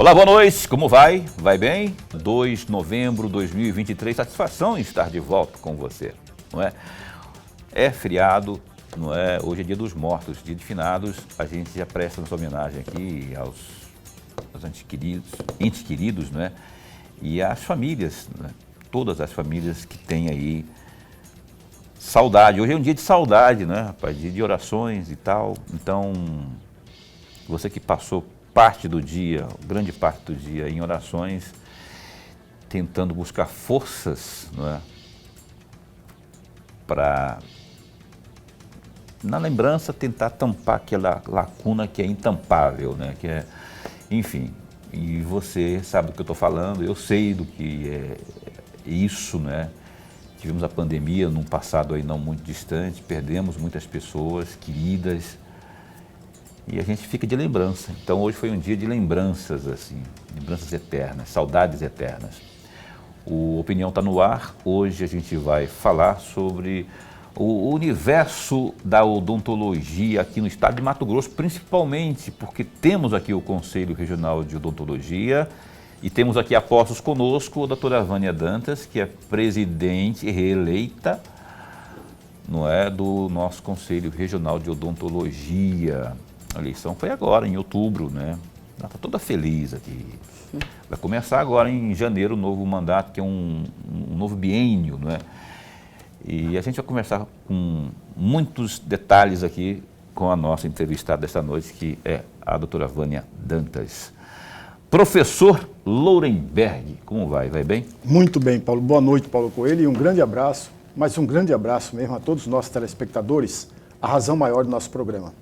Olá, boa noite, como vai? Vai bem? 2 de novembro de 2023, satisfação em estar de volta com você, não é? É feriado, não é? Hoje é dia dos mortos, dia de finados, a gente já presta nossa homenagem aqui aos entes queridos, não é? E às famílias, né? Todas as famílias que têm aí saudade. Hoje é um dia de saudade, né, rapaz? Dia de orações e tal. Então, você que passou parte do dia, grande parte do dia em orações, tentando buscar forças, não é? Para, na lembrança, tentar tampar aquela lacuna que é intampável, né? Que é, enfim, e você sabe do que eu estou falando, eu sei do que é isso, né? Tivemos a pandemia num passado aí não muito distante, perdemos muitas pessoas queridas e a gente fica de lembrança. Então hoje foi um dia de lembranças, assim, lembranças eternas, saudades eternas. O Opinião está no ar, hoje a gente vai falar sobre o universo da odontologia aqui no estado de Mato Grosso, principalmente porque temos aqui o Conselho Regional de Odontologia e temos aqui a postos conosco a doutora Vânia Dantas, que é presidente reeleita, não é, do nosso Conselho Regional de Odontologia. A eleição foi agora, em outubro, né? Ela está toda feliz aqui. Vai começar agora em janeiro o novo mandato, que é um novo biênio, não é? E a gente vai conversar com muitos detalhes aqui com a nossa entrevistada desta noite, que é a doutora Vânia Dantas. Professor Lourenberg, como vai? Vai bem? Muito bem, Paulo. Boa noite, Paulo Coelho, e um grande abraço, mas um grande abraço mesmo a todos os nossos telespectadores, a razão maior do nosso programa.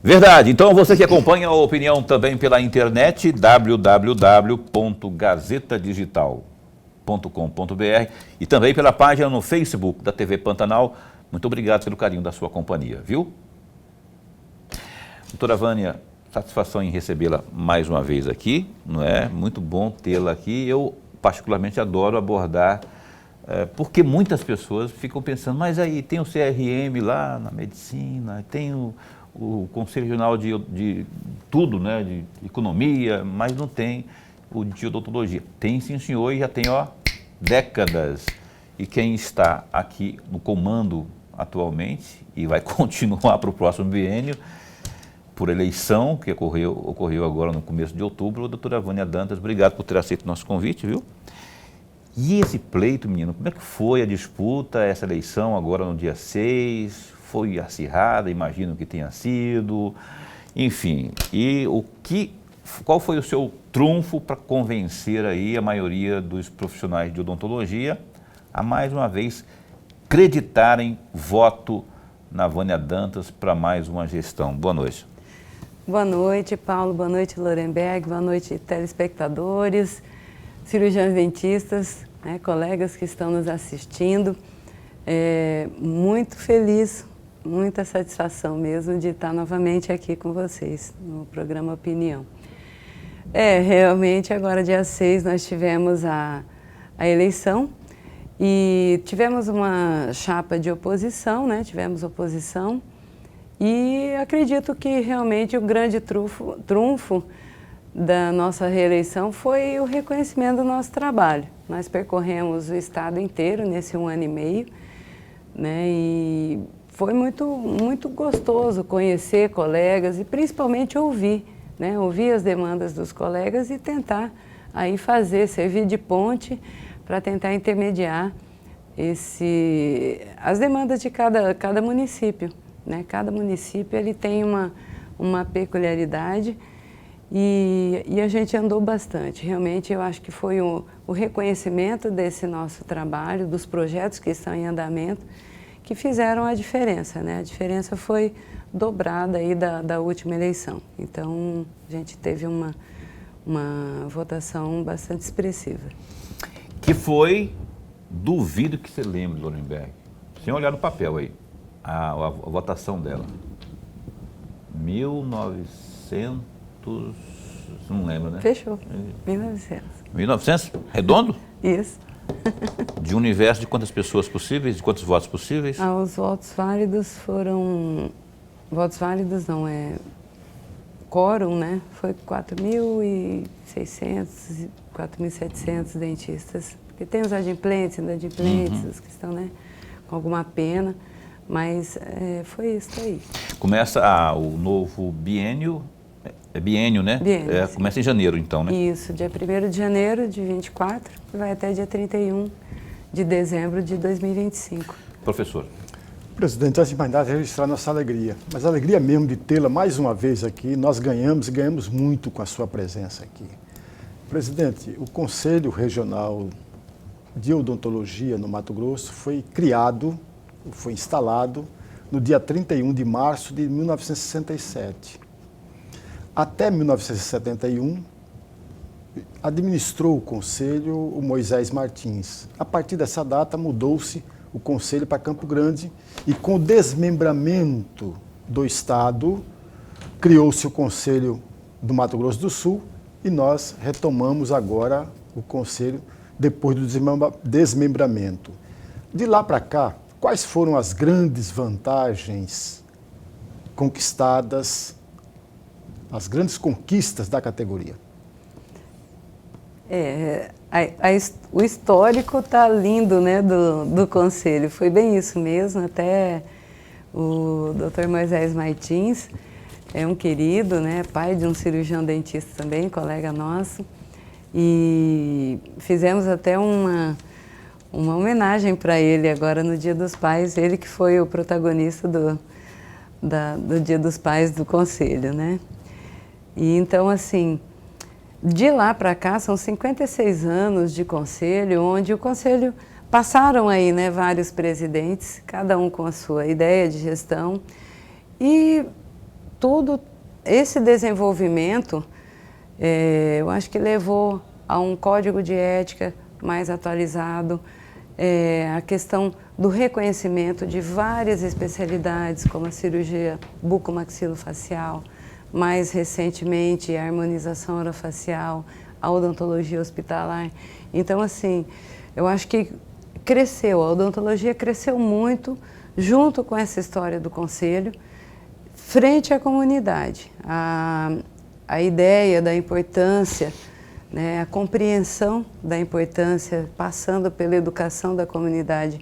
Verdade. Então, você que acompanha a Opinião também pela internet, www.gazetadigital.com.br e também pela página no Facebook da TV Pantanal. Muito obrigado pelo carinho da sua companhia, viu? Doutora Vânia, satisfação em recebê-la mais uma vez aqui, não é? Muito bom tê-la aqui. Eu, particularmente, adoro abordar, porque muitas pessoas ficam pensando, mas aí tem o CRM lá na medicina, tem o Conselho Regional de tudo, né? De economia, mas não tem o de odontologia. Tem sim, senhor, e já tem, ó, décadas. E quem está aqui no comando atualmente e vai continuar para o próximo biênio, por eleição, que ocorreu agora no começo de outubro, a doutora Vânia Dantas, obrigado por ter aceito o nosso convite, viu? E esse pleito, menino, como é que foi a disputa, essa eleição agora no dia 6? Foi acirrada, imagino que tenha sido, enfim. E qual foi o seu trunfo para convencer aí a maioria dos profissionais de odontologia a, mais uma vez, acreditarem voto na Vânia Dantas para mais uma gestão? Boa noite. Boa noite, Paulo. Boa noite, Lourenberg. Boa noite, telespectadores, cirurgiões dentistas, né, colegas que estão nos assistindo. Muito feliz, muita satisfação mesmo de estar novamente aqui com vocês no programa Opinião. Realmente agora dia 6 nós tivemos a eleição e tivemos uma chapa de oposição, né? Tivemos oposição. E acredito que realmente o grande trunfo da nossa reeleição foi o reconhecimento do nosso trabalho. Nós percorremos o estado inteiro nesse 1 ano e meio, né? E foi muito gostoso conhecer colegas e principalmente ouvir, né? Ouvir as demandas dos colegas e tentar aí servir de ponte para tentar intermediar as demandas de cada município. Né? Cada município ele tem uma peculiaridade e a gente andou bastante. Realmente eu acho que foi o reconhecimento desse nosso trabalho, dos projetos que estão em andamento, que fizeram a diferença. Né? A diferença foi dobrada aí da última eleição. Então a gente teve uma votação bastante expressiva. Que foi, duvido que você lembre, Lourenberg, sem olhar no papel aí. A votação dela. 1900, não lembro, né? Fechou. 1900. 1900? Redondo? Isso. De um universo de quantas pessoas possíveis? De quantos votos possíveis? Os votos válidos foram... Votos válidos não, quórum, né, foi 4.600, 4.700 dentistas. Porque tem os adimplentes, inadimplentes, os que estão, né, com alguma pena, mas foi isso aí. Começa o novo biênio, biênio, né? Biênio, começa em janeiro, então, né? Isso, dia 1º de janeiro de 24 e vai até dia 31 de dezembro de 2025. Professor. Presidente, antes de mais nada, registrar nossa alegria. Mas a alegria mesmo de tê-la mais uma vez aqui, nós ganhamos e ganhamos muito com a sua presença aqui. Presidente, o Conselho Regional de Odontologia no Mato Grosso foi criado, foi instalado no dia 31 de março de 1967. Até 1971, administrou o Conselho o Moisés Martins. A partir dessa data, mudou-se o Conselho para Campo Grande e, com o desmembramento do Estado, criou-se o Conselho do Mato Grosso do Sul e nós retomamos agora o Conselho depois do desmembramento. De lá para cá, quais foram as grandes vantagens conquistadas, as grandes conquistas da categoria? O histórico está lindo, né, do Conselho. Foi bem isso mesmo, até o Dr. Moisés Martins é um querido, né, pai de um cirurgião dentista também, colega nosso, e fizemos até uma homenagem para ele agora no Dia dos Pais, ele que foi o protagonista do Dia dos Pais do Conselho, né? E então, assim, de lá para cá são 56 anos de Conselho, onde o Conselho passaram aí, né, vários presidentes, cada um com a sua ideia de gestão, e todo esse desenvolvimento, eu acho que levou a um código de ética mais atualizado, a questão do reconhecimento de várias especialidades, como a cirurgia bucomaxilofacial, mais recentemente a harmonização orofacial, a odontologia hospitalar. Então, assim, eu acho que a odontologia cresceu muito junto com essa história do Conselho, frente à comunidade. A ideia da importância, né, a compreensão da importância, passando pela educação da comunidade,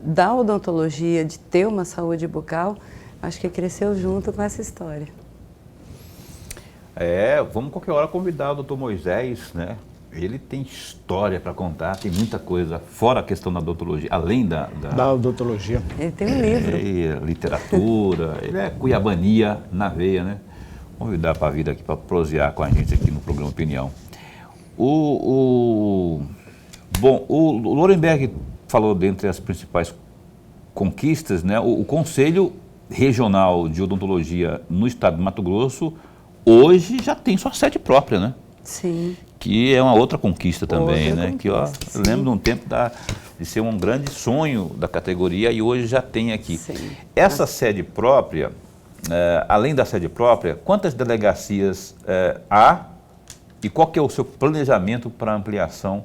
da odontologia, de ter uma saúde bucal, acho que cresceu junto com essa história. Vamos qualquer hora convidar o doutor Moisés, né? Ele tem história para contar, tem muita coisa, fora a questão da odontologia, além da odontologia. Ele tem um livro. Literatura, ele é cuiabania na veia, né? Convidar para vir aqui para prosear com a gente aqui no programa Opinião. O Lorenberg falou dentre as principais conquistas, né? O Conselho Regional de Odontologia no estado do Mato Grosso hoje já tem sua sede própria, né? Sim. Que é uma outra conquista também, outra né? Conquista, eu lembro de um tempo de ser um grande sonho da categoria e hoje já tem aqui. Sim. Essa sede própria, além da sede própria, quantas delegacias há e qual que é o seu planejamento para a ampliação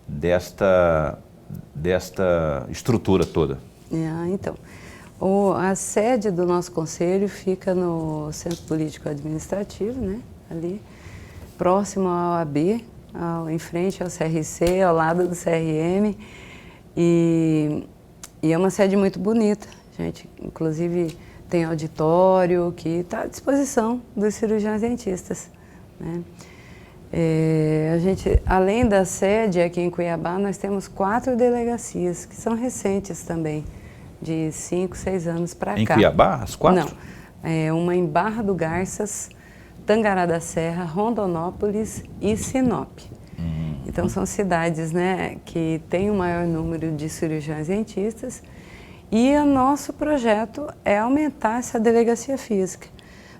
desta estrutura toda? Então, a sede do nosso conselho fica no Centro Político Administrativo, né? Ali, próximo ao AB, em frente ao CRC, ao lado do CRM, e é uma sede muito bonita. A gente, inclusive, tem auditório que está à disposição dos cirurgiões dentistas, né? A gente, além da sede aqui em Cuiabá, nós temos 4 delegacias, que são recentes também, de 5, 6 anos para cá. Em Cuiabá, as 4? Não, uma em Barra do Garças, Tangará da Serra, Rondonópolis e Sinop. Então são cidades, né, que têm o maior número de cirurgiões dentistas e o nosso projeto é aumentar essa delegacia física.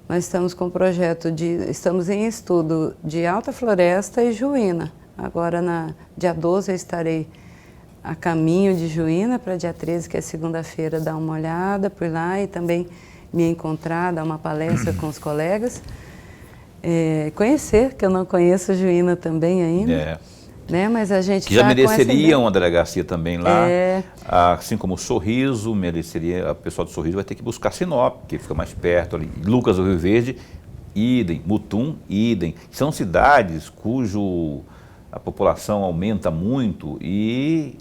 Nós estamos com o projeto estamos em estudo de Alta Floresta e Juína. Agora, dia 12, eu estarei a caminho de Juína para dia 13, que é segunda-feira, dar uma olhada por lá e também me encontrar, dar uma palestra com os colegas. Conhecer, que eu não conheço Juína também ainda. Né? Mas a gente que já mereceria uma delegacia também lá, assim como o Sorriso, mereceria, o pessoal do Sorriso vai ter que buscar Sinop, que fica mais perto ali, Lucas do Rio Verde, idem. Mutum, idem. São cidades a população aumenta muito e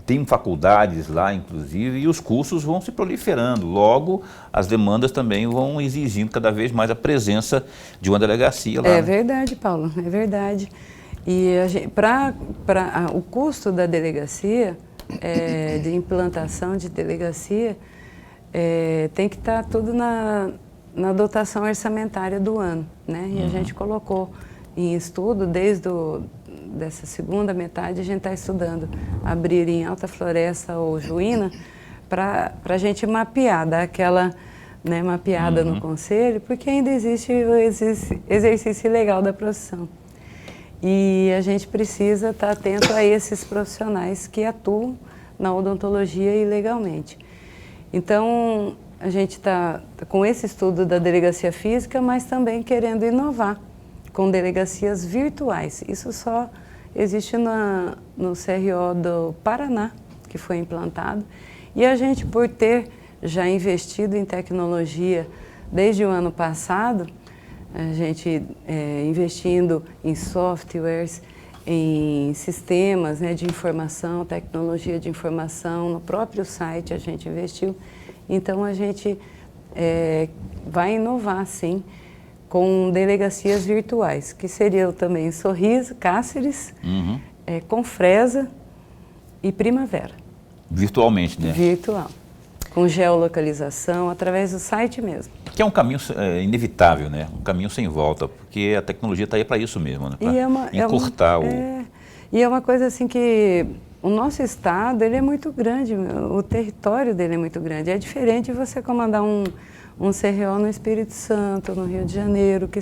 tem faculdades lá, inclusive, e os cursos vão se proliferando. Logo, as demandas também vão exigindo cada vez mais a presença de uma delegacia lá. É verdade, Paulo, é verdade. E o custo da delegacia, de implantação de delegacia, tem que estar tudo na dotação orçamentária do ano, né? E a gente colocou em estudo, dessa segunda metade, a gente está estudando abrir em Alta Floresta ou Juína para a gente mapear, dar aquela mapeada no conselho, porque ainda existe o exercício ilegal da profissão. E a gente precisa estar atento a esses profissionais que atuam na odontologia ilegalmente. Então, a gente está com esse estudo da delegacia física, mas também querendo inovar com delegacias virtuais. Isso só existe no CRO do Paraná, que foi implantado. E a gente, por ter já investido em tecnologia desde o ano passado, a gente investindo em softwares, em sistemas de informação, tecnologia de informação, no próprio site a gente investiu. Então a gente vai inovar, sim, com delegacias virtuais, que seriam também Sorriso, Cáceres, Confresa e Primavera. Virtualmente, né? Virtual, com geolocalização, através do site mesmo. Que é um caminho inevitável, né? Um caminho sem volta, porque a tecnologia está aí para isso mesmo, né? Para encurtar E é uma coisa assim que o nosso estado, ele é muito grande, o território dele é muito grande. É diferente de você comandar um CRO no Espírito Santo, no Rio de Janeiro, que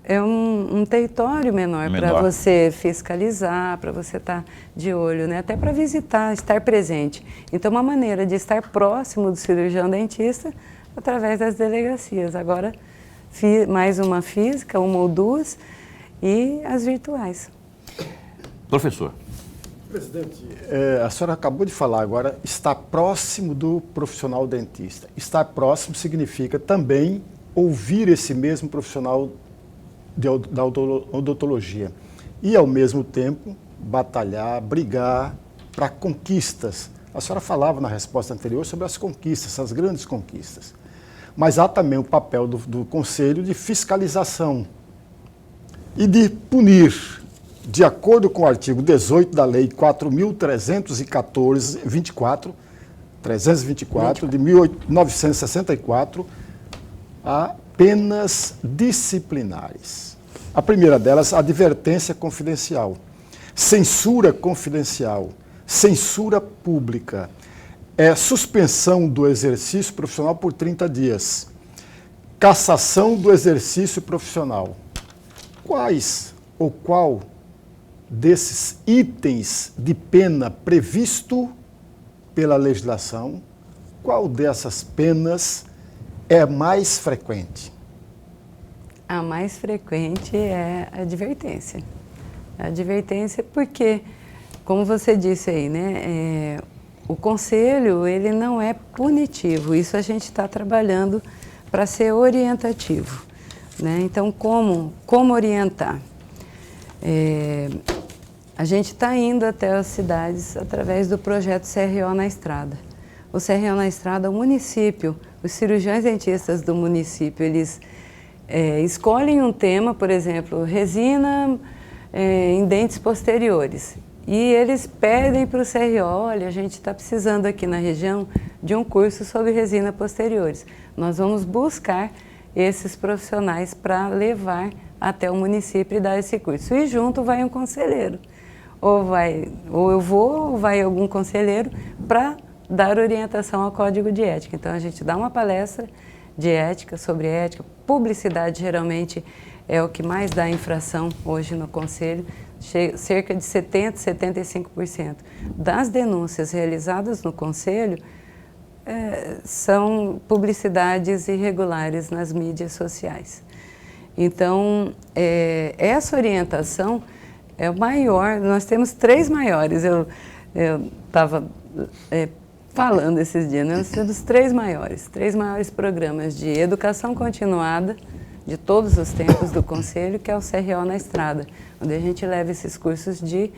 é um território menor para você fiscalizar, para você estar de olho, né? Até para visitar, estar presente. Então, uma maneira de estar próximo do cirurgião dentista através das delegacias. Agora, mais uma física, uma ou duas, e as virtuais. Professor. Presidente, a senhora acabou de falar agora, estar próximo do profissional dentista. Estar próximo significa também ouvir esse mesmo profissional da odontologia e, ao mesmo tempo, batalhar, brigar para conquistas. A senhora falava na resposta anterior sobre as conquistas, as grandes conquistas. Mas há também o papel do Conselho de fiscalização e de punir, de acordo com o artigo 18 da Lei 4.324 de 1964, há penas disciplinares. A primeira delas, advertência confidencial, censura confidencial, censura pública, suspensão do exercício profissional por 30 dias, cassação do exercício profissional. Qual desses itens de pena previsto pela legislação, qual dessas penas é mais frequente? A mais frequente é a advertência. A advertência porque, como você disse aí, né, o conselho ele não é punitivo, isso a gente está trabalhando para ser orientativo, né? Então, como orientar? A gente está indo até as cidades através do projeto CRO na Estrada. O CRO na Estrada, o município, os cirurgiões dentistas do município, eles escolhem um tema, por exemplo, resina em dentes posteriores. E eles pedem para o CRO, olha, a gente está precisando aqui na região de um curso sobre resina posteriores. Nós vamos buscar esses profissionais para levar até o município e dar esse curso. E junto vai um conselheiro. Ou eu vou, ou vai algum conselheiro para dar orientação ao código de ética. Então, a gente dá uma palestra de ética, sobre ética. Publicidade, geralmente, é o que mais dá infração hoje no conselho. Cerca de 70%, 75% das denúncias realizadas no conselho são publicidades irregulares nas mídias sociais. Então, essa orientação é o maior, nós temos 3 maiores. Eu estava falando esses dias, nós temos os três maiores programas de educação continuada de todos os tempos do Conselho, que é o CRO na Estrada, onde a gente leva esses cursos de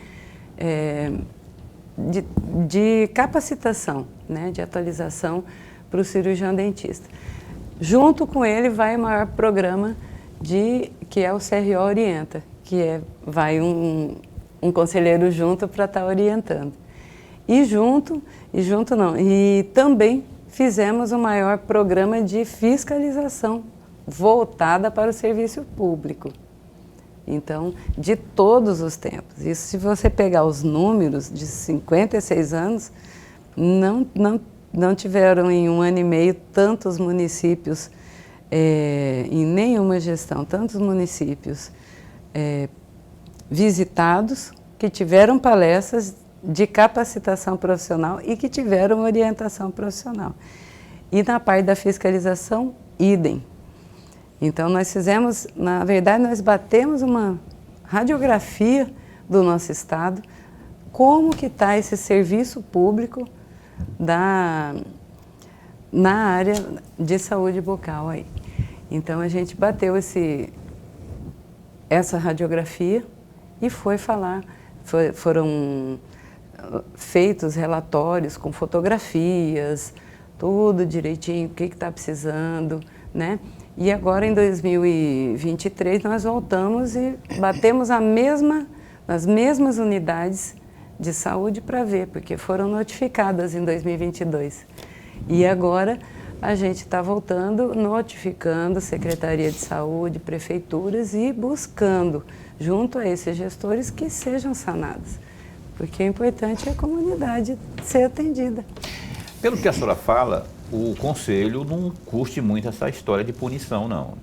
capacitação, né, de atualização para o cirurgião dentista. Junto com ele vai o maior programa que é o CRO Orienta, vai um conselheiro junto para estar orientando. E também fizemos o maior programa de fiscalização voltada para o serviço público. Então, de todos os tempos. Isso, se você pegar os números de 56 anos, não tiveram em 1 ano e meio tantos municípios, em nenhuma gestão, tantos municípios visitados, que tiveram palestras de capacitação profissional e que tiveram orientação profissional. E na parte da fiscalização, idem. Então, nós fizemos, na verdade, nós batemos uma radiografia do nosso estado, como que está esse serviço público na área de saúde bucal aí. Então, a gente bateu essa radiografia e foi falar, foram feitos relatórios com fotografias, tudo direitinho, o que está precisando, né? E agora, em 2023, nós voltamos e batemos nas mesmas unidades de saúde para ver, porque foram notificadas em 2022. E agora a gente está voltando, notificando Secretaria de Saúde, prefeituras e buscando, junto a esses gestores, que sejam sanados. Porque o importante é a comunidade ser atendida. Pelo que a senhora fala, o Conselho não curte muito essa história de punição, não.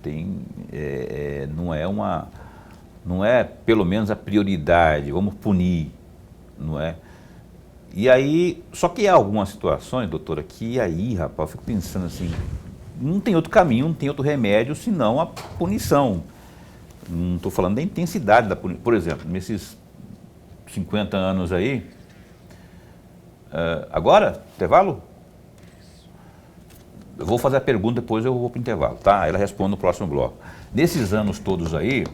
Não é pelo menos a prioridade, vamos punir, não é? E aí, só que há algumas situações, doutora, que aí, rapaz, eu fico pensando assim, não tem outro caminho, não tem outro remédio senão a punição. Não estou falando da intensidade da punição. Por exemplo, nesses 50 anos aí, agora, intervalo? Eu vou fazer a pergunta, depois eu vou para o intervalo, tá? Ela responde no próximo bloco. Nesses anos todos aí,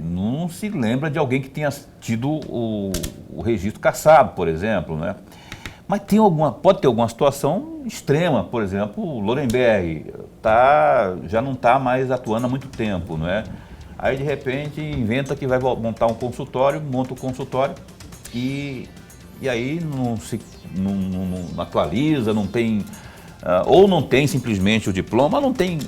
não se lembra de alguém que tenha tido o registro cassado, por exemplo, né? Mas pode ter alguma situação extrema, por exemplo, o Lorenberg já não está mais atuando há muito tempo, não é? Aí, de repente, inventa que vai montar um consultório, monta o consultório e aí não atualiza, não tem... ou não tem simplesmente o diploma,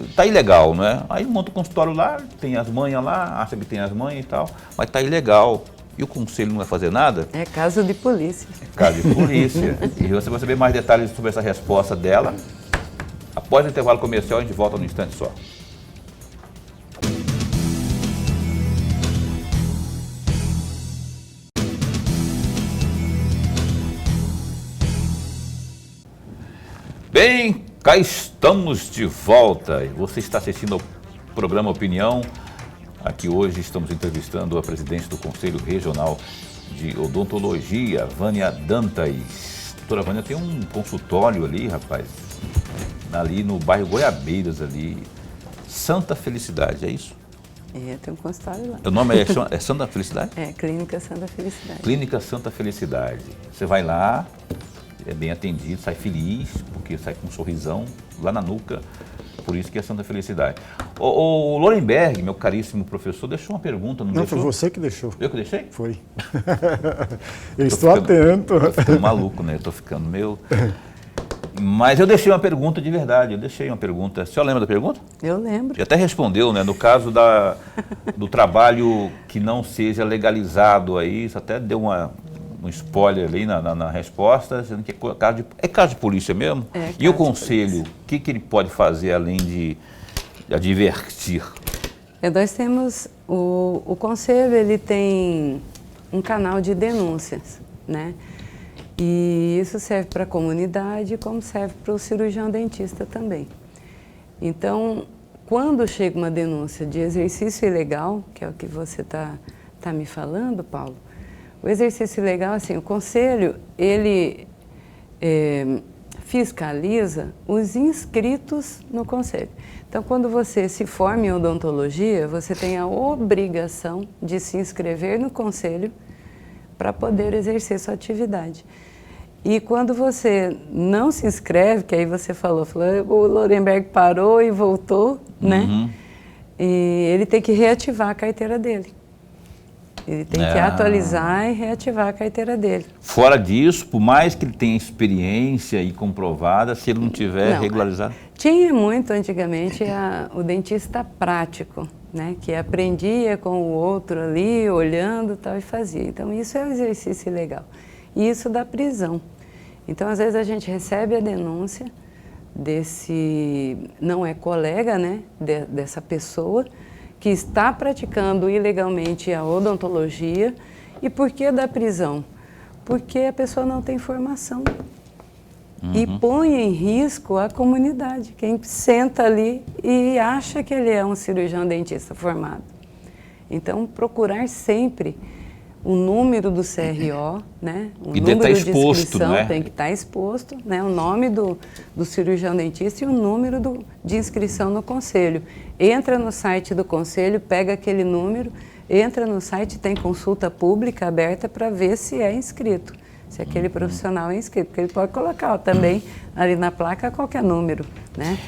está ilegal, não é? Aí monta o consultório lá, tem as manhas lá, acha que tem as manhas e tal, mas está ilegal. E o Conselho não vai fazer nada? É caso de polícia. É caso de polícia. E você vai saber mais detalhes sobre essa resposta dela. Após o intervalo comercial, a gente volta num instante só. Bem, cá estamos de volta e você está assistindo ao programa Opinião. Aqui hoje estamos entrevistando a presidente do Conselho Regional de Odontologia, Vânia Dantas. Doutora Vânia tem um consultório ali, rapaz, ali no bairro Goiabeiras, ali, Santa Felicidade, é isso? Tem um consultório lá. O nome é Santa Felicidade? É, Clínica Santa Felicidade. Clínica Santa Felicidade. Você vai lá, é bem atendido, sai feliz, porque sai com um sorrisão lá na nuca, por isso que é Santa Felicidade. O Lorenberg, meu caríssimo professor, deixou uma pergunta, não deixou? Não, foi você que deixou. Eu que deixei? Foi. Eu estou atento. Estou ficando maluco, né? Estou ficando meio... Mas eu deixei uma pergunta de verdade, eu deixei uma pergunta. A senhora lembra da pergunta? Eu lembro. E até respondeu, né? No caso do trabalho que não seja legalizado aí, isso até deu um spoiler ali na resposta, dizendo que é caso de polícia mesmo? E o Conselho, o que ele pode fazer além de advertir? Nós temos, o Conselho, ele tem um canal de denúncias, né? E isso serve para a comunidade, como serve para o cirurgião dentista também. Então, quando chega uma denúncia de exercício ilegal, que é o que você tá me falando, Paulo, o exercício ilegal, assim, o Conselho, ele fiscaliza os inscritos no conselho. Então, quando você se forma em odontologia, você tem a obrigação de se inscrever no conselho para poder exercer sua atividade. E quando você não se inscreve, que aí você falou, o Lorenberg parou e voltou, né? E ele tem que reativar a carteira dele. Ele tem que atualizar e reativar a carteira dele. Fora disso, por mais que ele tenha experiência e comprovada, se ele não tiver regularizado? Tinha muito antigamente o dentista prático, né, que aprendia com o outro ali, olhando e tal, e fazia. Então isso é um exercício legal. E isso dá prisão. Então às vezes a gente recebe a denúncia desse, não é colega, né, dessa pessoa, que está praticando ilegalmente a odontologia. E por que da prisão? Porque a pessoa não tem formação. E põe em risco a comunidade, quem senta ali e acha que ele é um cirurgião dentista formado. Então, procurar sempre o número do CRO, né? O número de inscrição, né? Tem que estar exposto, né? O nome do cirurgião dentista e o número de inscrição no conselho. Entra no site do conselho, pega aquele número, entra no site, tem consulta pública aberta para ver se é inscrito, se aquele profissional é inscrito, porque ele pode colocar também ali na placa qualquer número, né?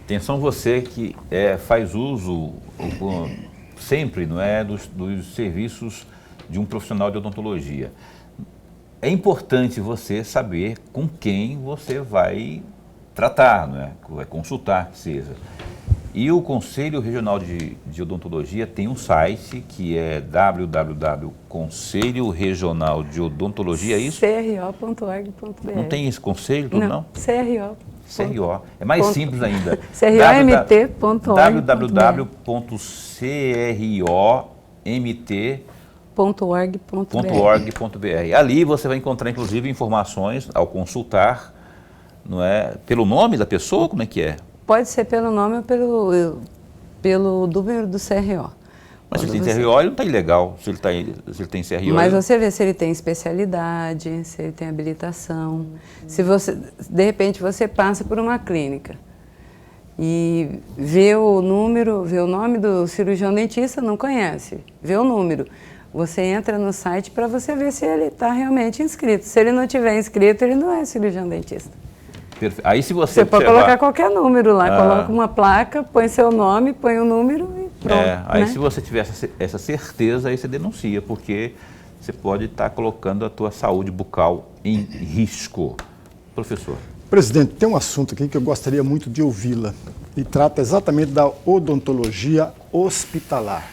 Atenção você que faz uso sempre, não é, dos serviços de um profissional de odontologia. É importante você saber com quem você vai tratar, não é? Vai consultar, que seja. E o Conselho Regional de Odontologia tem um site que é www.conselho regional de odontologia, é isso? cro.org.br. Não tem esse conselho tudo, não? CRO. CRO. É mais simples ainda. CROMT.org.br. www.cromt.org.br. Ali você vai encontrar, inclusive, informações ao consultar, não é? Pelo nome da pessoa, como é que é? Pode ser pelo nome ou pelo número do CRO. Mas se ele tem CRO, ele não está ilegal, se ele tem CRO. Mas você vê se ele tem especialidade, se ele tem habilitação. Se você, de repente, você passa por uma clínica e vê o número, vê o nome do cirurgião dentista, não conhece, vê o número. Você entra no site para você ver se ele está realmente inscrito. Se ele não tiver inscrito, ele não é cirurgião dentista. Perfeito. Aí se você pode colocar qualquer número lá, coloca uma placa, põe seu nome, põe o número e pronto. Aí né? se você tiver essa certeza, aí você denuncia, porque você pode estar colocando a tua saúde bucal em risco. Professor. Presidente, tem um assunto aqui que eu gostaria muito de ouvi-la e trata exatamente da odontologia hospitalar.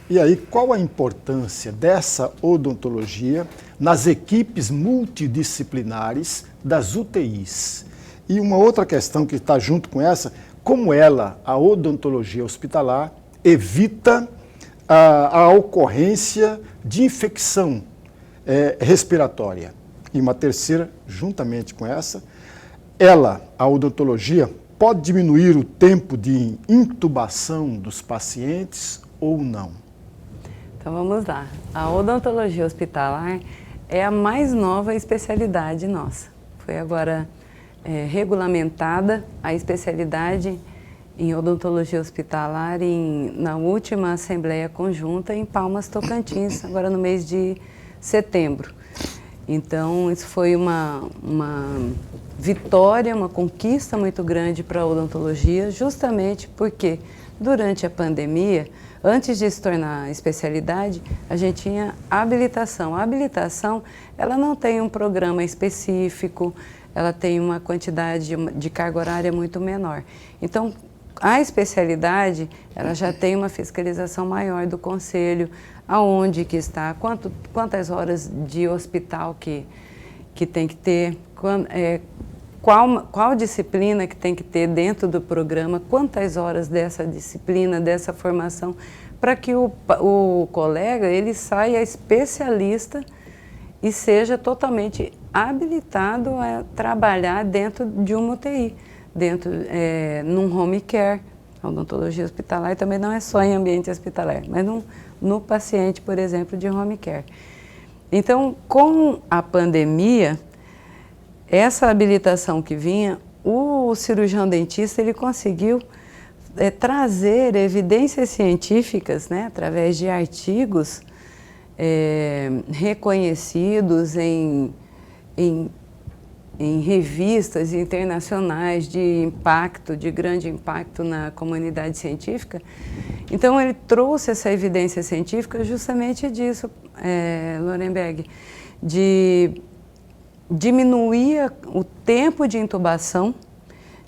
E aí, qual a importância dessa odontologia nas equipes multidisciplinares das UTIs? E uma outra questão que está junto com essa, como a odontologia hospitalar, evita a ocorrência de infecção respiratória. E uma terceira, juntamente com essa, a odontologia, pode diminuir o tempo de intubação dos pacientes ou não? Então vamos lá. A odontologia hospitalar é a mais nova especialidade nossa. Foi agora regulamentada a especialidade em odontologia hospitalar na última Assembleia Conjunta em Palmas, Tocantins, agora no mês de setembro. Então isso foi uma vitória, uma conquista muito grande para a odontologia, justamente porque durante a pandemia, antes de se tornar especialidade, a gente tinha habilitação. A habilitação, ela não tem um programa específico, ela tem uma quantidade de carga horária muito menor. Então, a especialidade, ela já tem uma fiscalização maior do conselho, aonde que está, quantas horas de hospital que tem que ter, qual disciplina que tem que ter dentro do programa, quantas horas dessa disciplina, dessa formação, para que o colega ele saia especialista e seja totalmente habilitado a trabalhar dentro de uma UTI, num home care. A odontologia hospitalar também não é só em ambiente hospitalar, mas no paciente, por exemplo, de home care. Então, com a pandemia, essa habilitação que vinha, o cirurgião dentista ele conseguiu trazer evidências científicas, né, através de artigos reconhecidos em revistas internacionais de impacto, de grande impacto na comunidade científica. Então ele trouxe essa evidência científica justamente disso, Lorenberg, de diminuir o tempo de intubação,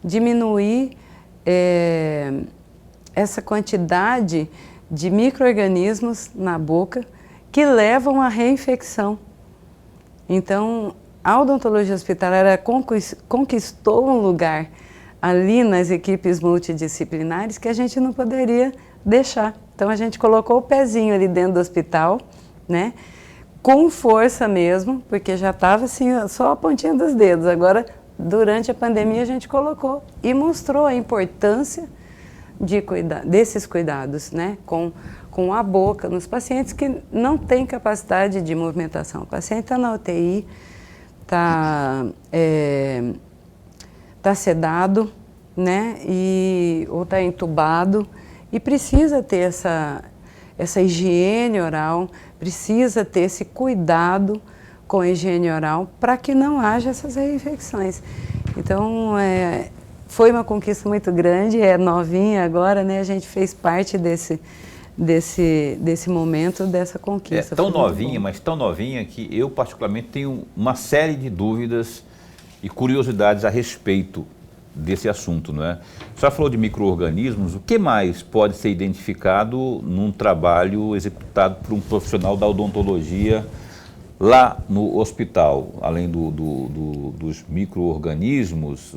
diminuir essa quantidade de micro-organismos na boca que levam à reinfecção. Então, a odontologia hospitalar conquistou um lugar ali nas equipes multidisciplinares que a gente não poderia deixar. Então, a gente colocou o pezinho ali dentro do hospital, né? Com força mesmo, porque já estava assim, só a pontinha dos dedos. Agora, durante a pandemia, a gente colocou e mostrou a importância desses cuidados, né? Com a boca, nos pacientes que não têm capacidade de movimentação. O paciente está na UTI, está sedado, né? Ou está entubado e precisa ter essa higiene oral, precisa ter esse cuidado com a higiene oral para que não haja essas reinfecções. Então, foi uma conquista muito grande, é novinha agora, né? A gente fez parte desse momento, dessa conquista. É tão novinha, mas tão novinha que eu particularmente tenho uma série de dúvidas e curiosidades a respeito desse assunto, não é? A senhora falou de micro-organismos, o que mais pode ser identificado num trabalho executado por um profissional da odontologia lá no hospital, além dos micro-organismos,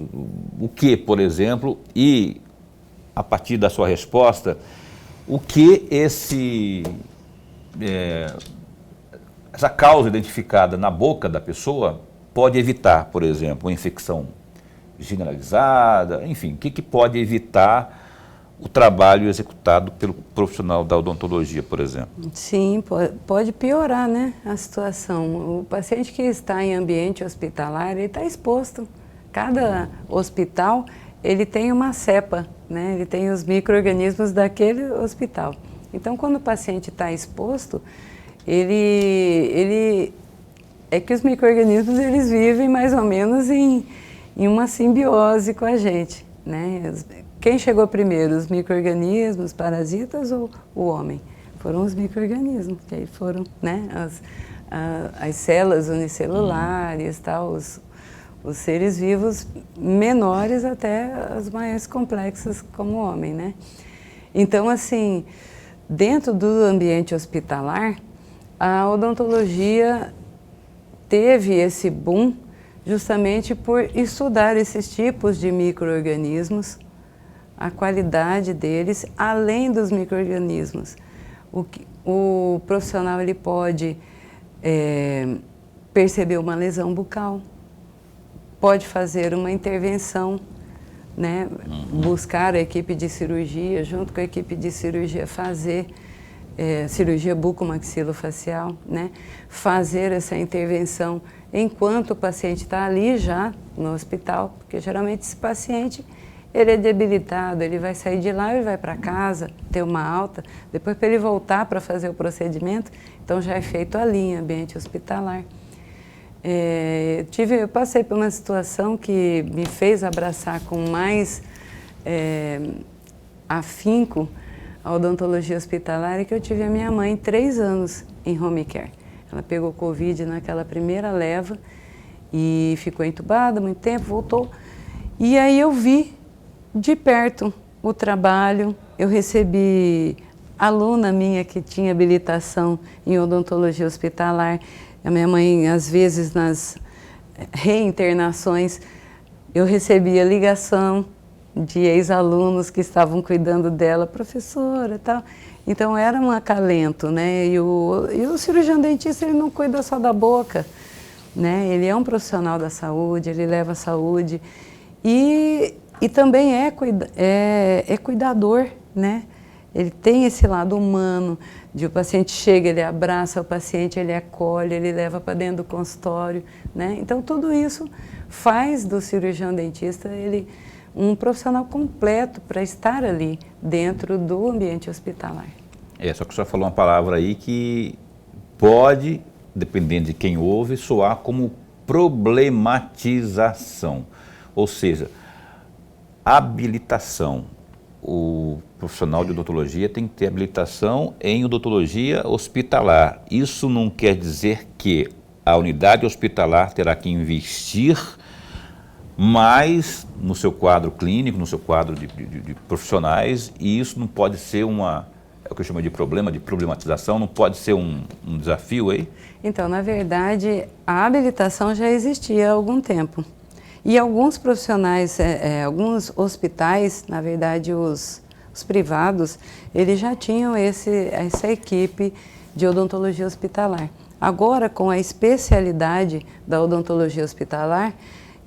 o que, por exemplo, e a partir da sua resposta, o que essa causa identificada na boca da pessoa pode evitar, por exemplo, uma infecção generalizada, enfim, o que pode evitar o trabalho executado pelo profissional da odontologia, por exemplo? Sim, pode piorar, né, a situação. O paciente que está em ambiente hospitalar, ele está exposto. Cada hospital, ele tem uma cepa, né, ele tem os micro-organismos daquele hospital. Então, quando o paciente está exposto, é que os micro-organismos, eles vivem mais ou menos em uma simbiose com a gente, né? Quem chegou primeiro, os micro-organismos, parasitas ou o homem? Foram os micro-organismos, que aí foram, né, as células unicelulares, tal, os seres vivos menores até as mais complexas como o homem, né? Então, assim, dentro do ambiente hospitalar, a odontologia teve esse boom justamente por estudar esses tipos de micro-organismos, a qualidade deles, além dos micro-organismos. O profissional ele pode perceber uma lesão bucal, pode fazer uma intervenção, né? Buscar a equipe de cirurgia, junto com a equipe de cirurgia, fazer cirurgia bucomaxilofacial, né? Fazer essa intervenção enquanto o paciente está ali já no hospital, porque geralmente esse paciente ele é debilitado, ele vai sair de lá e vai para casa, ter uma alta, depois para ele voltar para fazer o procedimento, então já é feito ali em ambiente hospitalar. Eu passei por uma situação que me fez abraçar com mais afinco a odontologia hospitalar, que eu tive a minha mãe 3 anos em home care. Ela pegou Covid naquela primeira leva e ficou entubada muito tempo, voltou. E aí eu vi de perto o trabalho, eu recebi aluna minha que tinha habilitação em odontologia hospitalar. A minha mãe, às vezes, nas reinternações, eu recebia ligação de ex-alunos que estavam cuidando dela, professora e tal. Então, era um acalento, né? E o cirurgião dentista, ele não cuida só da boca, né? Ele é um profissional da saúde, ele leva a saúde e também é cuidador, né? Ele tem esse lado humano, de o paciente chega, ele abraça o paciente, ele acolhe, ele leva para dentro do consultório, né? Então, tudo isso faz do cirurgião dentista ele um profissional completo para estar ali dentro do ambiente hospitalar. Só que o senhor falou uma palavra aí que pode, dependendo de quem ouve, soar como problematização, ou seja, habilitação. O profissional de odontologia tem que ter habilitação em odontologia hospitalar. Isso não quer dizer que a unidade hospitalar terá que investir mais no seu quadro clínico, no seu quadro de profissionais, e isso não pode ser é o que eu chamo de problematização, não pode ser um desafio aí? Então, na verdade, a habilitação já existia há algum tempo. E alguns profissionais, alguns hospitais, na verdade os privados, eles já tinham essa equipe de odontologia hospitalar. Agora, com a especialidade da odontologia hospitalar,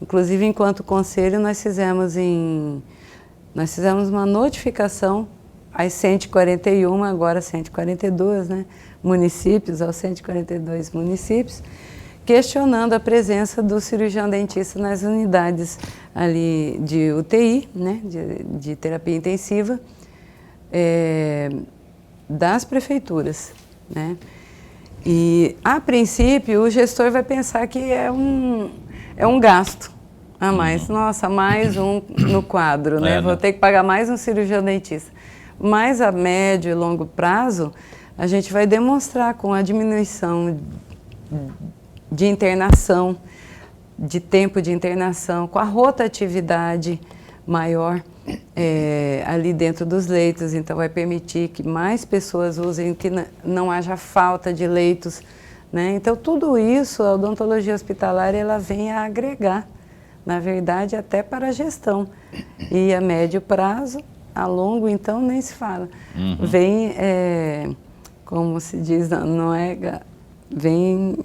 inclusive enquanto conselho, nós fizemos uma notificação às 141, agora 142, né, municípios, aos 142 municípios, questionando a presença do cirurgião dentista nas unidades ali de UTI, né, de terapia intensiva, das prefeituras, né? E, a princípio, o gestor vai pensar que é um gasto a mais. Nossa, mais um no quadro, né? Vou ter que pagar mais um cirurgião dentista. Mas a médio e longo prazo, a gente vai demonstrar com a diminuição de internação, de tempo de internação, com a rotatividade maior ali dentro dos leitos, então vai permitir que mais pessoas usem, que não haja falta de leitos, né? Então tudo isso, a odontologia hospitalar, ela vem a agregar, na verdade, até para a gestão. E a médio prazo, a longo, então, nem se fala. Vem, como se diz, vem...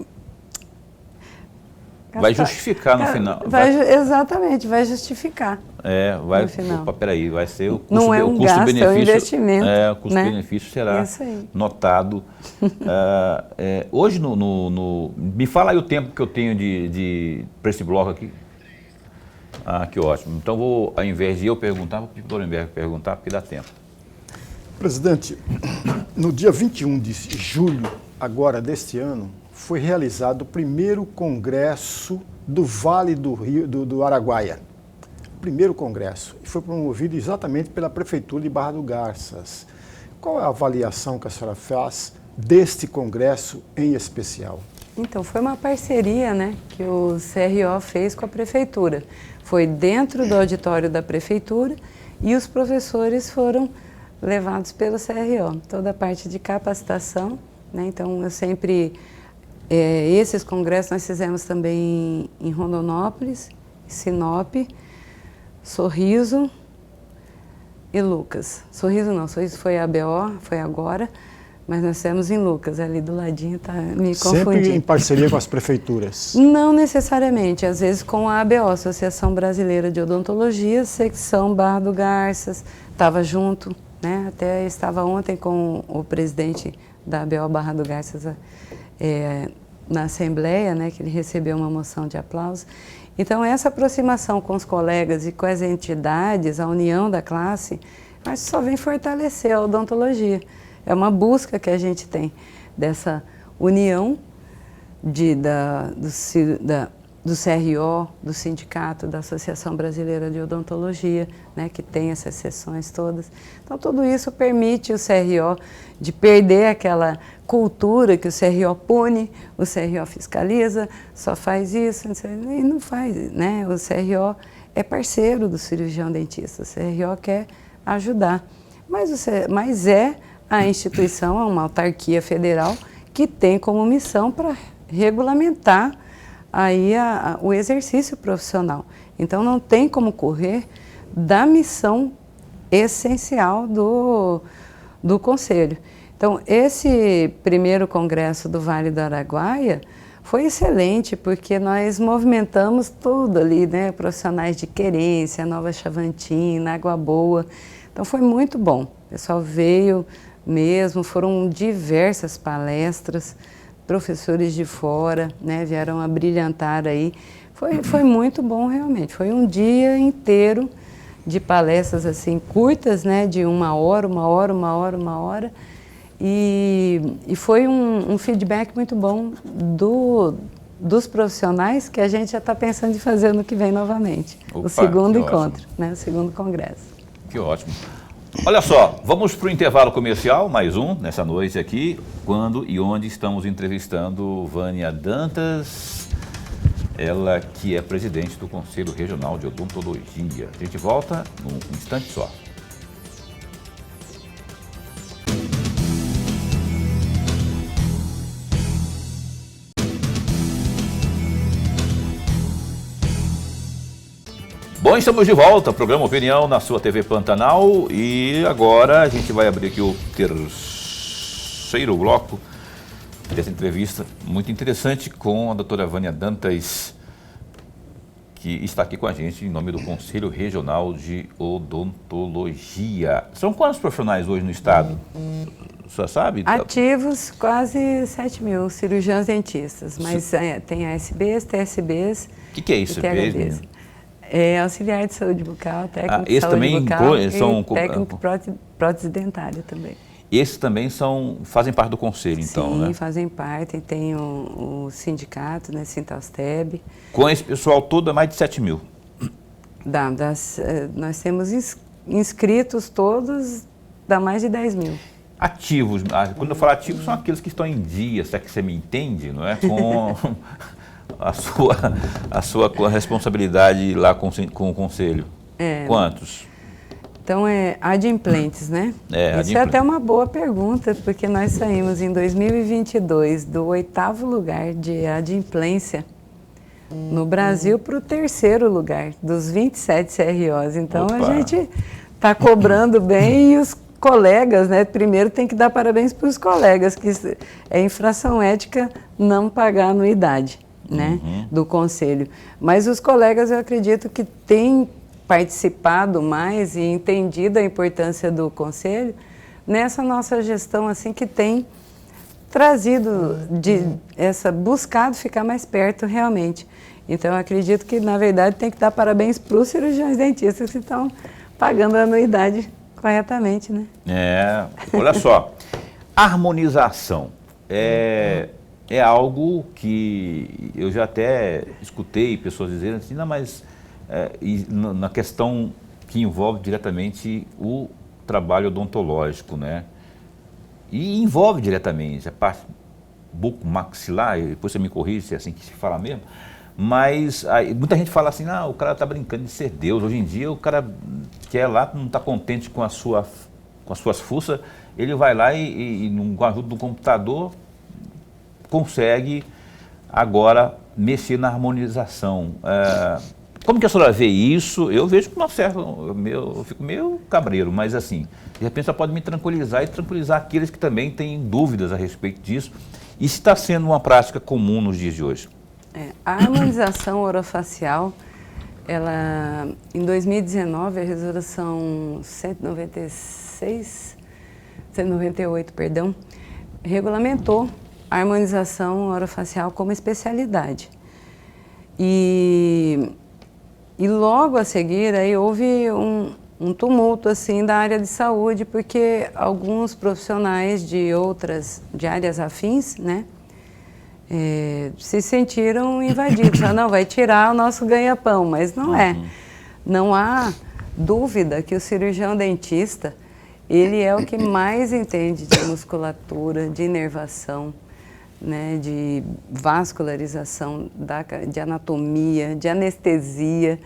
Vai justificar no final. Exatamente, vai justificar. No final. Opa, peraí, vai ser o custo, não é um gasto, é um investimento. O custo-benefício será notado. Hoje, me fala aí o tempo que eu tenho para esse bloco aqui. Que ótimo. Então, ao invés de eu perguntar, vou pedir para o Lorenberg perguntar, porque dá tempo. Presidente, no dia 21 de julho, agora deste ano, foi realizado o primeiro congresso do Vale do Araguaia. O primeiro congresso. E foi promovido exatamente pela Prefeitura de Barra do Garças. Qual é a avaliação que a senhora faz deste congresso em especial? Então, foi uma parceria, né, que o CRO fez com a Prefeitura. Foi dentro do auditório da Prefeitura e os professores foram levados pelo CRO. Toda a parte de capacitação, né, então eu sempre... esses congressos nós fizemos também em Rondonópolis, Sinop, Sorriso e Lucas. Sorriso foi a ABO, foi agora, mas nós fizemos em Lucas, ali do ladinho, tá me confundindo. Sempre em parceria com as prefeituras? Não necessariamente, às vezes com a ABO, Associação Brasileira de Odontologia, secção Barra do Garças, estava junto, né? Até estava ontem com o presidente da ABO Barra do Garças, na Assembleia, né, que ele recebeu uma moção de aplauso. Então, essa aproximação com os colegas e com as entidades, a união da classe, mas só vem fortalecer a odontologia. É uma busca que a gente tem dessa união do CRO, do sindicato, da Associação Brasileira de Odontologia, né, que tem essas sessões todas. Então, tudo isso permite o CRO de perder aquela cultura que o CRO pune, o CRO fiscaliza, só faz isso, e não faz, né? O CRO é parceiro do cirurgião dentista, o CRO quer ajudar. Mas é a instituição, é uma autarquia federal que tem como missão para regulamentar aí o exercício profissional. Então, não tem como correr da missão essencial do Conselho. Então, esse primeiro congresso do Vale do Araguaia foi excelente, porque nós movimentamos tudo ali, né? Profissionais de Querência, Nova Chavantina, Água Boa. Então, foi muito bom. O pessoal veio mesmo, foram diversas palestras, professores de fora, né, vieram a brilhantar aí. Foi muito bom realmente, foi um dia inteiro de palestras assim curtas, né, de 1 hora, e foi um feedback muito bom dos profissionais que a gente já está pensando em fazer no que vem novamente. Opa, o segundo encontro, ótimo. né, o segundo congresso. Que ótimo. Olha só, vamos para o intervalo comercial, mais um, nessa noite aqui, quando e onde estamos entrevistando Vânia Dantas, ela que é presidente do Conselho Regional de Odontologia. A gente volta num instante só. Bom, estamos de volta, programa Opinião na sua TV Pantanal, e agora a gente vai abrir aqui o terceiro bloco dessa entrevista muito interessante com a doutora Vânia Dantas, que está aqui com a gente em nome do Conselho Regional de Odontologia. São quantos profissionais hoje no estado? O senhor sabe? Ativos, quase 7 mil cirurgiões dentistas, mas tem ASBs, TSBs. O que é isso? É auxiliar de saúde bucal, técnico de esse saúde também bucal são técnico de prótese dentária também. Esses também fazem parte do conselho, então, Sim, né? Sim, fazem parte. Tem o sindicato, né, Sintalsteb. Com esse pessoal todo é mais de 7 mil? Nós temos inscritos todos, dá mais de 10 mil. Ativos, quando eu falo ativos, são aqueles que estão em dia, se é que você me entende, não é? Com a sua responsabilidade lá com o conselho. Quantos? Então, adimplentes, né? Isso é até uma boa pergunta, porque nós saímos em 2022 do 8º lugar de adimplência no Brasil para o 3º lugar, dos 27 CROs. Então, Opa. A gente está cobrando bem, e os colegas, né? Primeiro tem que dar parabéns para os colegas, que é infração ética não pagar anuidade, né? Do conselho. Mas os colegas, eu acredito que têm participado mais e entendido a importância do conselho nessa nossa gestão, assim, que tem trazido buscado ficar mais perto realmente. Então, eu acredito que, na verdade, tem que dar parabéns para os cirurgiões dentistas que estão pagando a anuidade corretamente, né? Olha só, harmonização é algo que eu já até escutei pessoas dizendo assim, não, mas na questão que envolve diretamente o trabalho odontológico, né? E envolve diretamente a parte bucomaxilar, depois você me corrige se é assim que se fala mesmo, mas muita gente fala assim, o cara está brincando de ser Deus. Hoje em dia o cara quer lá, não está contente com as suas fuças, ele vai lá e com a ajuda do computador consegue agora mexer na harmonização. Como que a senhora vê isso? Eu vejo com uma certa... Eu fico meio cabreiro, mas assim, de repente ela pode me tranquilizar e tranquilizar aqueles que também têm dúvidas a respeito disso. E se está sendo uma prática comum nos dias de hoje? A harmonização orofacial, ela, em 2019, a resolução 198, regulamentou a harmonização orofacial como especialidade. E logo a seguir aí houve um tumulto assim da área de saúde, porque alguns profissionais de áreas afins, né, se sentiram invadidos. Não, vai tirar o nosso ganha-pão, mas não é. Não há dúvida que o cirurgião dentista, ele é o que mais entende de musculatura, de inervação, né, de vascularização, de anatomia, de anestesia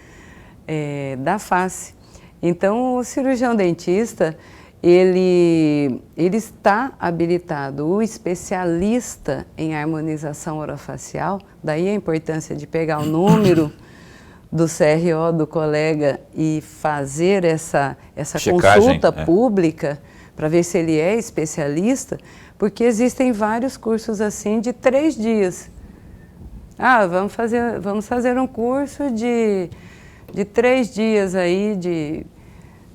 da face. Então, o cirurgião dentista, ele está habilitado, o especialista em harmonização orofacial, daí a importância de pegar o número do CRO do colega e fazer essa consulta pública para ver se ele é especialista, porque existem vários cursos assim de 3 dias. Vamos fazer um curso de 3 dias aí de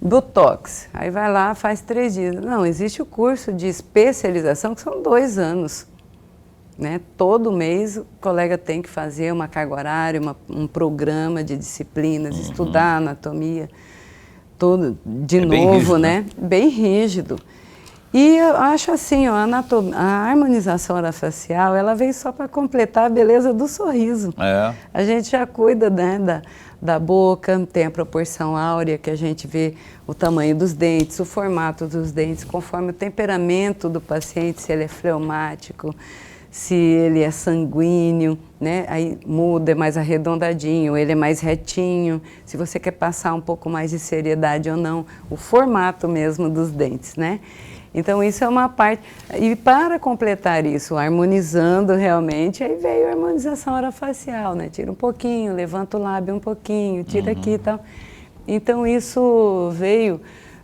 Botox. Aí vai lá, faz 3 dias. Não, existe o curso de especialização que são 2 anos. né? Todo mês o colega tem que fazer uma carga horária, um programa de disciplinas, estudar anatomia, tudo de novo, bem rígido, né? Bem rígido. E eu acho assim, ó, a harmonização orofacial, ela veio só para completar a beleza do sorriso. A gente já cuida, né, da boca, tem a proporção áurea, que a gente vê o tamanho dos dentes, o formato dos dentes, conforme o temperamento do paciente, se ele é fleumático, se ele é sanguíneo, né? Aí muda, é mais arredondadinho, ele é mais retinho, se você quer passar um pouco mais de seriedade ou não, o formato mesmo dos dentes, né? Então isso é uma parte, e para completar isso, harmonizando realmente, aí veio a harmonização orofacial, né? Tira um pouquinho, levanta o lábio um pouquinho, tira aqui e tal. Então isso veio,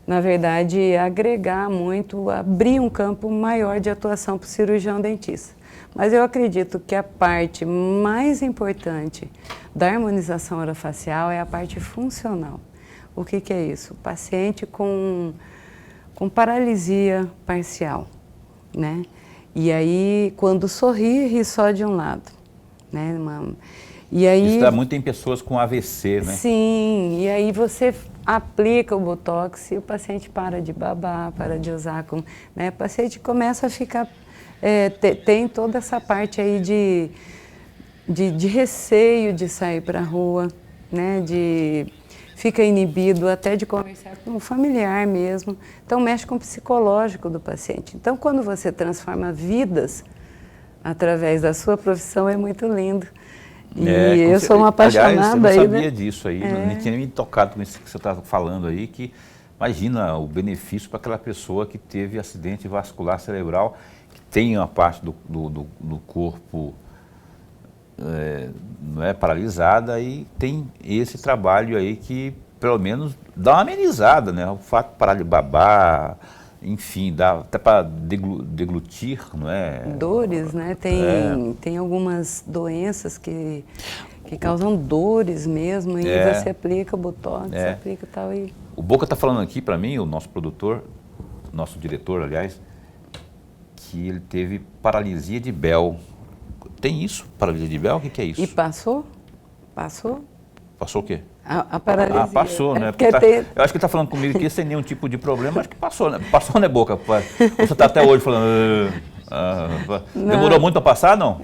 na verdade, agregar muito, abrir um campo maior de atuação para o cirurgião dentista. Mas eu acredito que a parte mais importante da harmonização orofacial é a parte funcional. O que é isso? O paciente com paralisia parcial, né? E aí, quando sorri, ri só de um lado, né? E aí, isso dá muito em pessoas com AVC, né? Sim, e aí você aplica o Botox e o paciente para de babar, para de usar, né? O paciente começa a ficar, tem toda essa parte aí de receio de sair para a rua, né? Fica inibido até de conversar com o familiar mesmo. Então, mexe com o psicológico do paciente. Então, quando você transforma vidas através da sua profissão, é muito lindo. E eu sou uma apaixonada. Aliás, eu não sabia né? disso aí, não tinha nem me tocado com isso que você está falando aí, que imagina o benefício para aquela pessoa que teve acidente vascular cerebral, que tem uma parte do corpo não é paralisada, e tem esse trabalho aí que pelo menos dá uma amenizada, né? O fato de parar de babar, enfim, dá até para deglutir, não é? Dores, né? Tem algumas doenças que causam dores mesmo, e você aplica o Botox, você aplica tal e... O Boca está falando aqui para mim, o nosso produtor, nosso diretor, aliás, que ele teve paralisia de Bell. Tem isso? Paralisia de Bell? O que é isso? E passou? Passou? Passou o quê? A paralisia. Passou, né? Eu acho que ele está falando comigo aqui sem nenhum tipo de problema, acho que passou, né? Passou, né, Boca? Você está até hoje falando... Demorou muito para passar, não?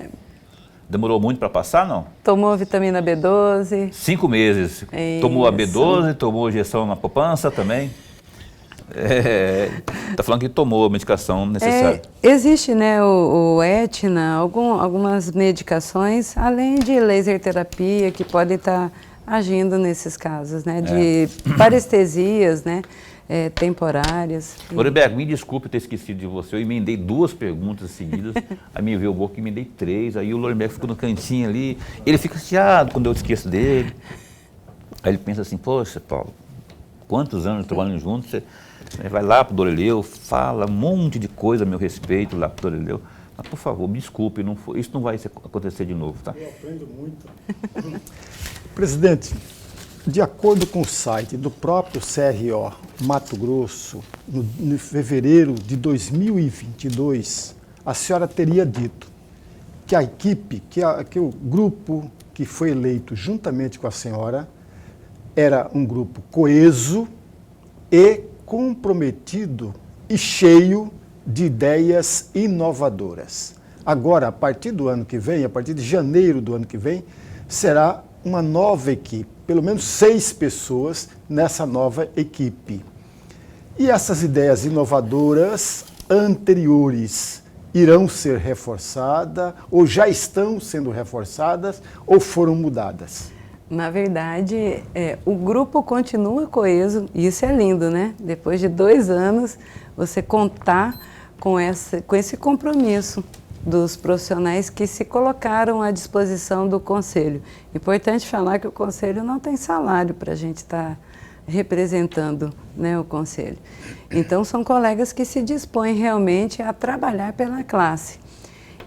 Demorou muito para passar, não? Tomou vitamina B12. 5 meses. Tomou a B12, tomou injeção na poupança também. Está falando que tomou a medicação necessária. Existe, né, o Etna, algumas medicações, além de laser terapia, que podem estar agindo nesses casos, né, de parestesias, né, temporárias. Lorenberg, me desculpe ter esquecido de você, eu emendei 2 perguntas seguidas, aí me veio o Boca e emendei 3, aí o Lorenberg ficou no cantinho ali, ele fica chateado quando eu esqueço dele. Aí ele pensa assim, poxa, Paulo, quantos anos trabalhando juntos, você vai lá para o Doreleu, fala um monte de coisa a meu respeito lá para o Doreleu, mas por favor, me desculpe, isso não vai acontecer de novo, tá? Eu aprendo muito. Presidente, de acordo com o site do próprio CRO Mato Grosso, no fevereiro de 2022, a senhora teria dito que a equipe, que o grupo que foi eleito juntamente com a senhora, era um grupo coeso e comprometido e cheio de ideias inovadoras. Agora, a partir do ano que vem, a partir de janeiro do ano que vem, será uma nova equipe, pelo menos 6 pessoas nessa nova equipe. E essas ideias inovadoras anteriores irão ser reforçadas, ou já estão sendo reforçadas, ou foram mudadas? Na verdade, o grupo continua coeso, e isso é lindo, né? Depois de 2 anos, você contar com esse compromisso dos profissionais que se colocaram à disposição do Conselho. Importante falar que o Conselho não tem salário para a gente estar representando, né, o Conselho. Então, são colegas que se dispõem realmente a trabalhar pela classe.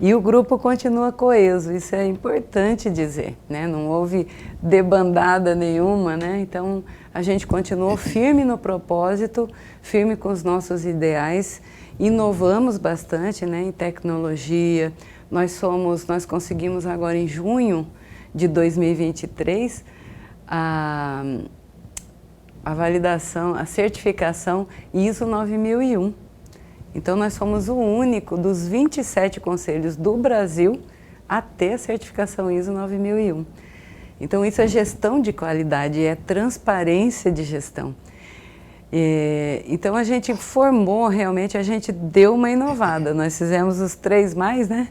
E o grupo continua coeso, isso é importante dizer, né? Não houve debandada nenhuma, né? Então, a gente continuou firme no propósito, firme com os nossos ideais, inovamos bastante, né, em tecnologia, Nós conseguimos agora em junho de 2023 a validação, a certificação ISO 9001. Então nós somos o único dos 27 conselhos do Brasil a ter a certificação ISO 9001. Então isso é gestão de qualidade, é transparência de gestão. Então a gente formou realmente, a gente deu uma inovada. Nós fizemos os 3 mais, né?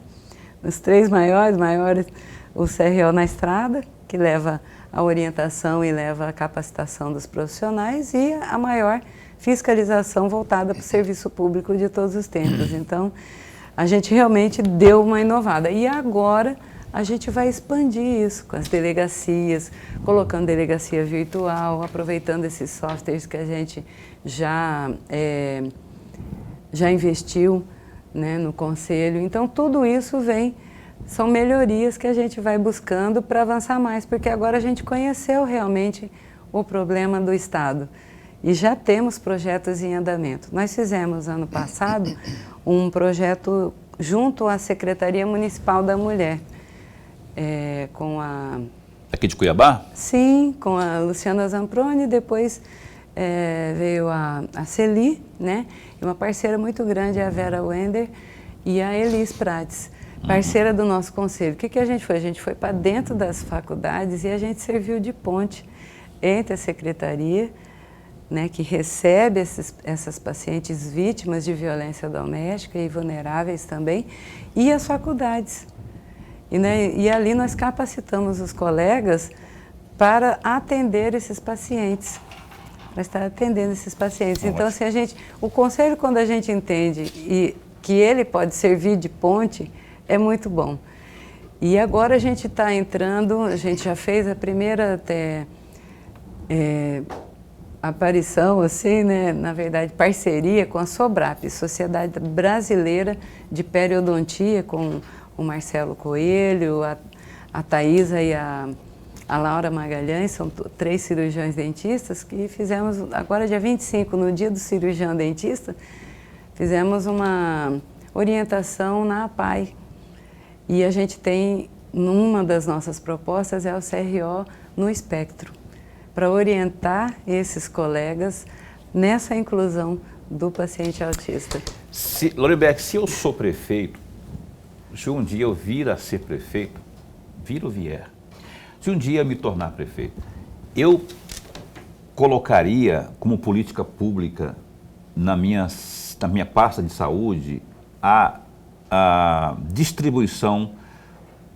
Os 3 maiores, o CRO na estrada, que leva a orientação e leva a capacitação dos profissionais, e a maior fiscalização voltada para o serviço público de todos os tempos. Então a gente realmente deu uma inovada. E agora a gente vai expandir isso com as delegacias, colocando delegacia virtual, aproveitando esses softwares que a gente já investiu, né, no Conselho. Então, tudo isso são melhorias que a gente vai buscando para avançar mais, porque agora a gente conheceu realmente o problema do Estado e já temos projetos em andamento. Nós fizemos, ano passado, um projeto junto à Secretaria Municipal da Mulher, com a... Aqui de Cuiabá? Sim, com a Luciana Zamproni, depois veio a Celi, né? E uma parceira muito grande, a Vera Wender e a Elis Prates, parceira do nosso conselho. O que a gente foi? A gente foi para dentro das faculdades e a gente serviu de ponte entre a secretaria, né, que recebe essas pacientes vítimas de violência doméstica e vulneráveis também, e as faculdades. E ali nós capacitamos os colegas para atender esses pacientes, para estar atendendo esses pacientes. Então, assim, o conselho, quando a gente entende que ele pode servir de ponte, é muito bom. E agora a gente está entrando, a gente já fez a primeira aparição, assim, né, na verdade, parceria com a SOBRAP, Sociedade Brasileira de Periodontia, com o Marcelo Coelho, a Thaisa e a Laura Magalhães, são 3 cirurgiões dentistas que fizemos, agora dia 25, no dia do cirurgião dentista, fizemos uma orientação na APAI. E a gente tem, numa das nossas propostas, é o CRO no espectro, para orientar esses colegas nessa inclusão do paciente autista. Lorenberg, se eu sou prefeito, se um dia eu vir a ser prefeito, se um dia eu me tornar prefeito, eu colocaria como política pública na minha pasta de saúde a distribuição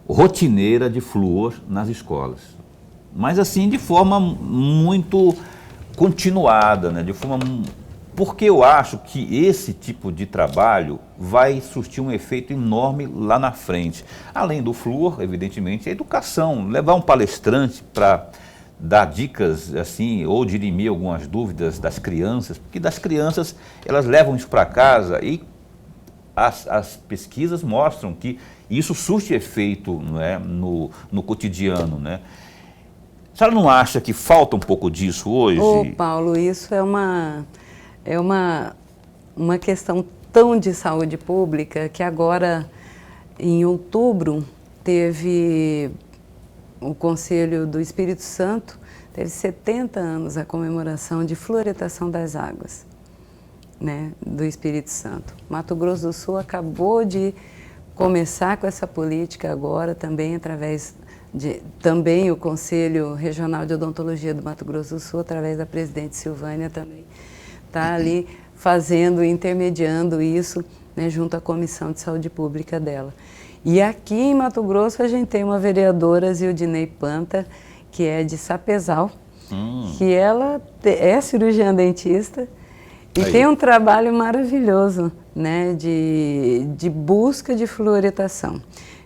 rotineira de flúor nas escolas. Mas assim, de forma muito continuada, né? Porque eu acho que esse tipo de trabalho vai surtir um efeito enorme lá na frente. Além do flúor, evidentemente, a educação, levar um palestrante para dar dicas, assim, ou dirimir algumas dúvidas das crianças, porque das crianças, elas levam isso para casa e as pesquisas mostram que isso surte efeito, não é, no cotidiano, né? A senhora não acha que falta um pouco disso hoje? Ô, Paulo, isso é uma questão tão de saúde pública que agora, em outubro, teve o Conselho do Espírito Santo, teve 70 anos a comemoração de fluoretação das águas, né, do Espírito Santo. Mato Grosso do Sul acabou de começar com essa política agora, também através também o Conselho Regional de Odontologia do Mato Grosso do Sul, através da presidente Silvânia também, está ali intermediando isso, né, junto à Comissão de Saúde Pública dela. E aqui em Mato Grosso a gente tem uma vereadora, Zildinei Panta, que é de Sapezal, que ela é cirurgiã dentista e tem um trabalho maravilhoso, né, de busca de fluoretação.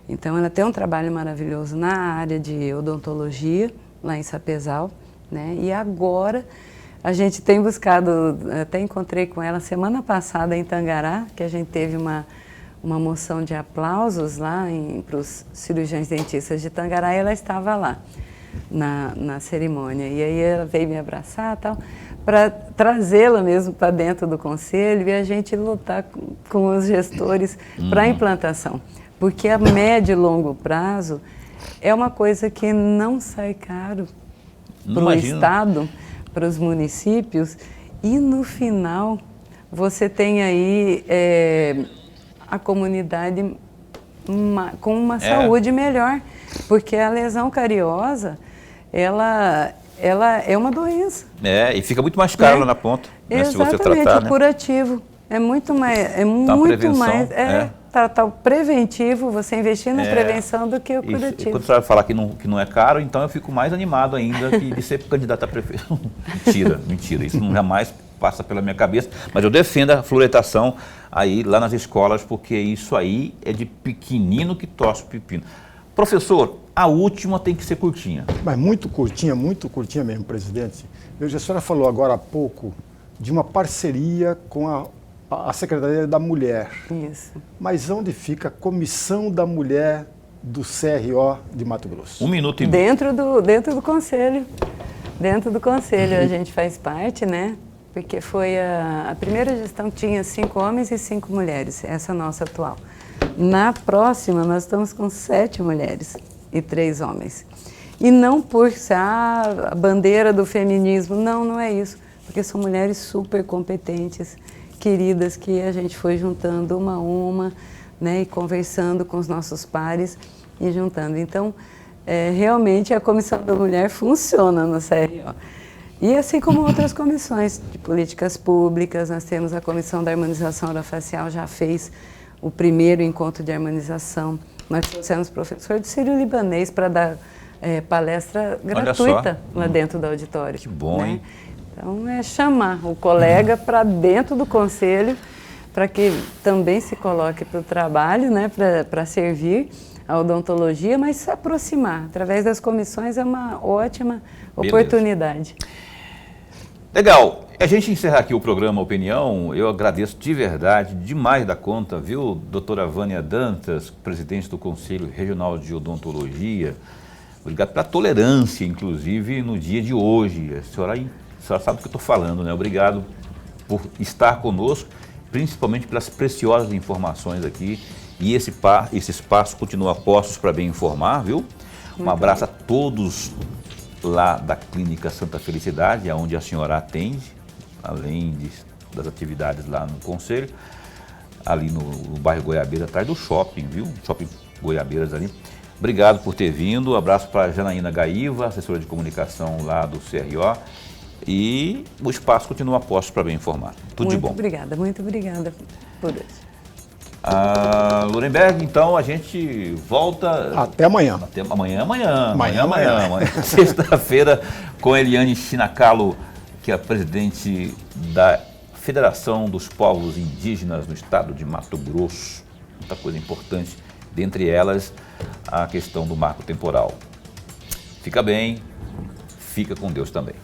Então ela tem um trabalho maravilhoso na área de odontologia, lá em Sapezal, né, e agora a gente tem buscado, até encontrei com ela semana passada em Tangará, que a gente teve uma moção de aplausos lá para os cirurgiões dentistas de Tangará, e ela estava lá na cerimônia. E aí ela veio me abraçar e tal, para trazê-la mesmo para dentro do conselho e a gente lutar com os gestores para a implantação. porque a médio e longo prazo é uma coisa que não sai caro para o Estado, para os municípios, e no final você tem aí a comunidade com uma saúde melhor, porque a lesão cariosa, ela é uma doença. E fica muito mais caro lá na ponta, né, se você tratar, o curativo. É muito mais, tratar o preventivo, você investir na prevenção do que o curativo. E quando você vai falar que não é caro, então eu fico mais animado ainda de ser candidato a prefeito. Mentira, isso jamais passa pela minha cabeça, mas eu defendo a fluoretação aí lá nas escolas, porque isso aí é de pequenino que torce o pepino. Professor, a última tem que ser curtinha. Mas muito curtinha mesmo, presidente. Veja, a senhora falou agora há pouco de uma parceria com a Secretaria da Mulher. Isso. Mas onde fica a Comissão da Mulher do CRO de Mato Grosso? 1 minuto e meio. Dentro do Conselho. Dentro do Conselho a gente faz parte, né? Porque foi a primeira gestão que tinha 5 homens e 5 mulheres, essa nossa atual. Na próxima, nós estamos com 7 mulheres e 3 homens. E não por ser a bandeira do feminismo, não é isso. Porque são mulheres super competentes, queridas, que a gente foi juntando uma a uma, né, e conversando com os nossos pares e juntando. Então, realmente a Comissão da Mulher funciona no CRO. E assim como outras comissões de políticas públicas, nós temos a Comissão da Harmonização Orofacial, já fez o primeiro encontro de harmonização. Nós trouxemos o professor do Sírio-Libanês para dar palestra gratuita lá dentro do auditório. Que bom, né? hein? Então, é chamar o colega para dentro do conselho, para que também se coloque para o trabalho, né, para servir a odontologia, mas se aproximar. Através das comissões é uma ótima oportunidade. Legal. A gente encerrar aqui o programa Opinião, eu agradeço de verdade, demais da conta, viu, doutora Vânia Dantas, presidente do Conselho Regional de Odontologia. Obrigado pela tolerância, inclusive, no dia de hoje. A senhora sabe o que eu estou falando, né? Obrigado por estar conosco, principalmente pelas preciosas informações aqui. E esse espaço continua postos para bem informar, viu? Um abraço a todos lá da Clínica Santa Felicidade, onde a senhora atende, além das atividades lá no Conselho, ali no bairro Goiabeiras, atrás do shopping, viu? Shopping Goiabeiras ali. Obrigado por ter vindo. Um abraço para a Janaína Gaíva, assessora de comunicação lá do CRO. E o espaço continua postos para bem informar. Tudo de bom. Muito obrigada por hoje. Lorenberg, então a gente volta... Até amanhã. Amanhã. Sexta-feira, com Eliane Chinacalo, que é a presidente da Federação dos Povos Indígenas no estado de Mato Grosso. Muita coisa importante, dentre elas a questão do marco temporal. Fica bem, fica com Deus também.